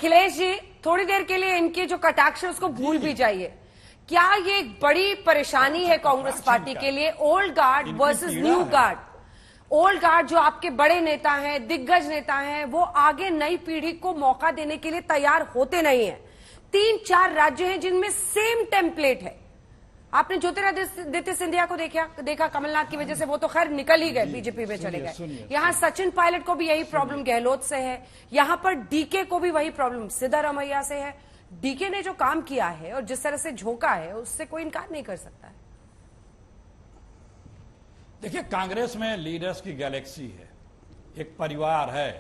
अखिलेश जी, थोड़ी देर के लिए इनके जो कटाक्ष है उसको भूल भी जाइए। क्या ये एक बड़ी परेशानी है कांग्रेस पार्टी के लिए? Old guard versus new guard. Old guard जो आपके बड़े नेता हैं, दिग्गज नेता हैं, वो आगे नई पीढ़ी को मौका देने के लिए तैयार होते नहीं है। 3-4 राज्य हैं जिनमें सेम टेम्पलेट है। आपने ज्योतिरादित्य सिंधिया को देखा कमलनाथ की वजह से वो तो खैर निकल ही गए, बीजेपी में चले गए। यहां सचिन पायलट को भी यही प्रॉब्लम गहलोत से है, यहां पर डीके को भी वही प्रॉब्लम सिद्धारमैया से है। डीके ने जो काम किया है और जिस तरह से झोंका है उससे कोई इनकार नहीं कर सकता है। देखिए, कांग्रेस में लीडर्स की गैलेक्सी है, एक परिवार है।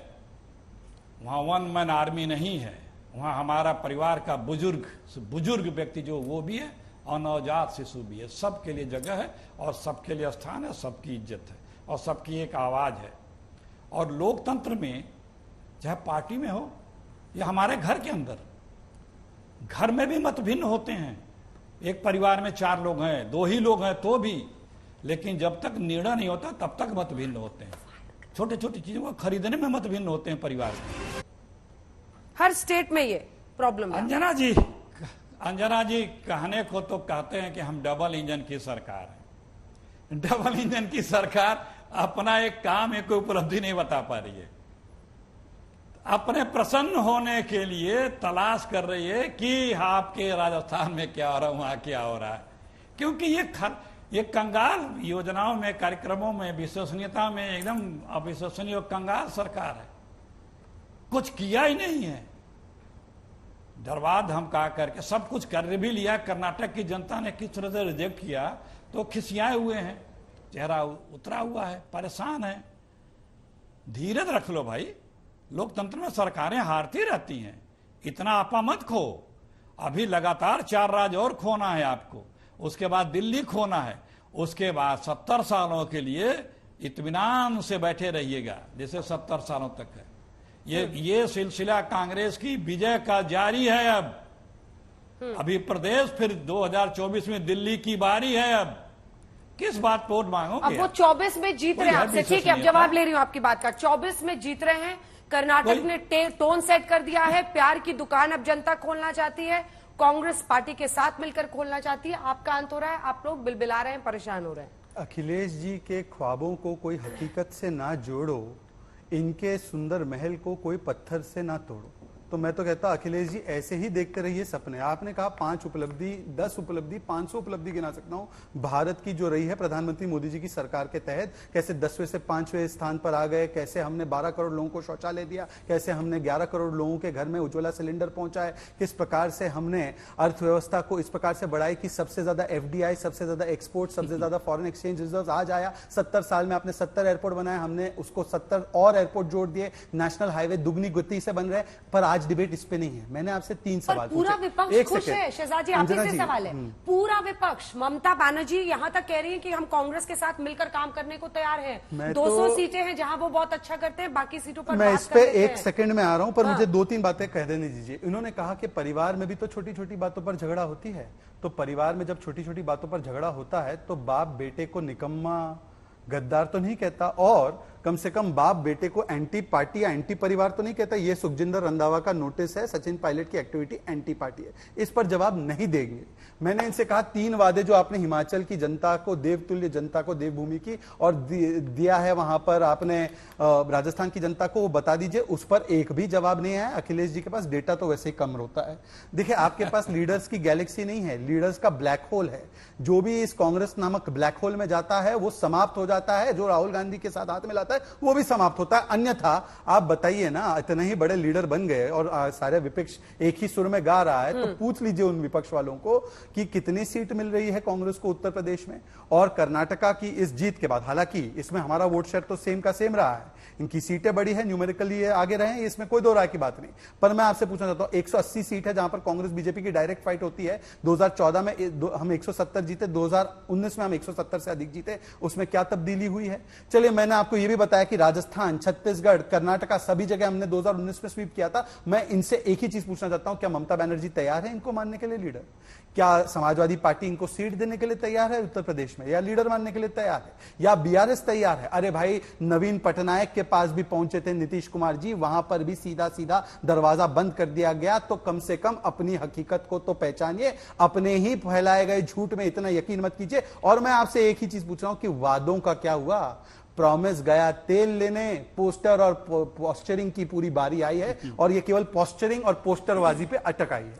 वहां वन मैन आर्मी नहीं है। वहां हमारा परिवार का बुजुर्ग व्यक्ति जो वो भी है और नवजात शिशु भी है। सबके लिए जगह है और सबके लिए स्थान है, सबकी इज्जत है और सबकी एक आवाज है। और लोकतंत्र में चाहे पार्टी में हो या हमारे घर के अंदर, घर में भी मत भिन्न होते हैं। एक परिवार में 4 लोग हैं, 2 ही लोग हैं तो भी, लेकिन जब तक निर्णय नहीं होता तब तक मत भिन्न होते हैं। छोटी छोटी चीजों को खरीदने में मत भिन्न होते हैं परिवार में। हर स्टेट में ये प्रॉब्लम है। अंजना जी कहने को तो कहते हैं कि हम डबल इंजन की सरकार है। डबल इंजन की सरकार अपना एक काम, एक उपलब्धि नहीं बता पा रही है। अपने प्रसन्न होने के लिए तलाश कर रही है कि आपके राजस्थान में क्या हो रहा है, वहां क्या हो रहा है। क्योंकि ये कंगाल योजनाओं में, कार्यक्रमों में, विश्वसनीयता में एकदम अविश्वसनीय कंगाल सरकार है। कुछ किया ही नहीं है। दरबार धमका करके सब कुछ कर भी लिया। कर्नाटक की जनता ने किस तरह से रिजेक्ट किया तो खिसियाए हुए हैं, चेहरा उतरा हुआ है, परेशान है। धीरज रख लो भाई, लोकतंत्र में सरकारें हारती रहती हैं। इतना आपा मत खो। अभी लगातार 4 राज्य और खोना है आपको, उसके बाद दिल्ली खोना है, उसके बाद 70 सालों के लिए इत्मीनान से बैठे रहिएगा जैसे 70 सालों तक है। ये सिलसिला कांग्रेस की विजय का जारी है। अब अभी प्रदेश, फिर 2024 में दिल्ली की बारी है। अब किस बात वोट मांगोगे? अब वो 24 में जीत रहे हैं आपसे, ठीक है, अब जवाब ले रही हूं आपकी बात का। 24 में जीत रहे हैं। कर्नाटक ने टोन सेट कर दिया है। प्यार की दुकान अब जनता खोलना चाहती है, कांग्रेस पार्टी के साथ मिलकर खोलना चाहती है। आपका अंत हो रहा है, आप लोग बिलबिला रहे हैं, परेशान हो रहे हैं। अखिलेश जी के ख्वाबों को कोई हकीकत से ना जोड़ो, इनके सुंदर महल को कोई पत्थर से ना तोड़ो। तो मैं तो कहता अखिलेश जी ऐसे ही देखते रहिए सपने। आपने कहा 5 उपलब्धि, 10 उपलब्धि, 500 उपलब्धि गिना सकता हूं भारत की जो रही है प्रधानमंत्री मोदी जी की सरकार के तहत। कैसे 10वें से 5वें स्थान पर आ गए, कैसे हमने 12 करोड़ लोगों को शौचालय दिया, कैसे हमने 11 करोड़ लोगों के घर में उज्ज्वला सिलेंडर पहुंचाए, किस प्रकार से हमने अर्थव्यवस्था को इस प्रकार से बढ़ाई कि सबसे ज्यादा FDI, सबसे ज्यादा एक्सपोर्ट, सबसे ज्यादा फॉरेन एक्सचेंज रिजर्व आज आया। 70 साल में आपने 70 एयरपोर्ट बनाए, हमने उसको 70 और एयरपोर्ट जोड़ दिए। नेशनल हाईवे दुगनी गति से बन रहे। पर आज डिबेट इस पे नहीं है। मैंने आपसे 3 सवाल पूछे। पूरा विपक्ष खुश है शहजाद जी, आपसे से सवाल है। पूरा विपक्ष, ममता बनर्जी यहां तक कह रही है कि हम कांग्रेस के साथ मिलकर काम करने को तैयार हैं। 200 सीटें हैं जहां वो बहुत अच्छा करते हैं, बाकी सीटों पर मैं इस पे 1 सेकंड में आ रहा हूं, पर मुझे 2-3 बातें कह देने दीजिए। इन्होंने कहा कि परिवार में भी तो छोटी छोटी बातों पर झगड़ा होती है। तो परिवार में जब छोटी छोटी बातों पर झगड़ा होता है तो बाप बेटे को निकम्मा, गद्दार तो नहीं कहता, और कम से कम बाप बेटे को एंटी पार्टी या एंटी परिवार तो नहीं कहता। ये सुखजिंदर रंधावा का नोटिस है, सचिन पायलट की एक्टिविटी एंटी पार्टी है। इस पर जवाब नहीं देंगे। मैंने इनसे कहा 3 वादे जो आपने हिमाचल की जनता को, देवतुल्य जनता को, देवभूमि की और दिया है वहां पर आपने राजस्थान की जनता को, वो बता दीजिए। उस पर एक भी जवाब नहीं आया। अखिलेश जी के पास डेटा तो वैसे ही कम होता है। देखिए, आपके पास लीडर्स की गैलेक्सी नहीं है, लीडर्स का ब्लैक होल है। जो भी इस कांग्रेस नामक ब्लैक होल में जाता है वो समाप्त हो जाता है। जो राहुल गांधी के साथ हाथ मिलाता है वो भी समाप्त होता है। अन्यथा आप बताइए ना, इतने ही बड़े लीडर बन गए और सारे विपक्ष एक ही सुर में गा रहा है, तो पूछ लीजिए उन विपक्ष वालों को कि कितनी सीट मिल रही है कांग्रेस को उत्तर प्रदेश में। और कर्नाटका की इस जीत के बाद, हालांकि इसमें हमारा वोट शेयर तो सेम का सेम रहा है, इनकी सीटें बड़ी है, न्यूमेरिकली ये आगे रहे, इसमें कोई दो राय की बात नहीं। पर मैं आपसे पूछना चाहता हूं, 180 सीट है जहां पर कांग्रेस बीजेपी की डायरेक्ट फाइट होती है। 2014 में हम 170 जीते, 2019 में हम 170 से अधिक जीते। उसमें क्या तब्दीली हुई है? चलिए, मैंने आपको यह भी बताया कि राजस्थान, छत्तीसगढ़, कर्नाटका सभी जगह हमने 2019 में स्वीप किया था। मैं इनसे एक ही चीज पूछना चाहता हूं, क्या ममता बनर्जी तैयार है इनको मानने के लिए लीडर? क्या समाजवादी पार्टी इनको सीट देने के लिए तैयार है उत्तर प्रदेश में, या लीडर मानने के लिए तैयार है, या बीआरएस तैयार है? अरे भाई, नवीन पटनायक के पास भी पहुंचे थे नीतीश कुमार जी, वहां पर भी सीधा सीधा दरवाजा बंद कर दिया गया। तो कम से कम अपनी हकीकत को तो पहचानिए, अपने ही फैलाए गए झूठ में इतना यकीन मत कीजिए। और मैं आपसे एक ही चीज पूछ रहा हूं कि वादों का क्या हुआ? प्रॉमिस गया तेल लेने, पोस्टर और पोस्टरिंग की पूरी बारी आई है और ये केवल पोस्टरिंग और पोस्टरबाजी पे अटक आई है।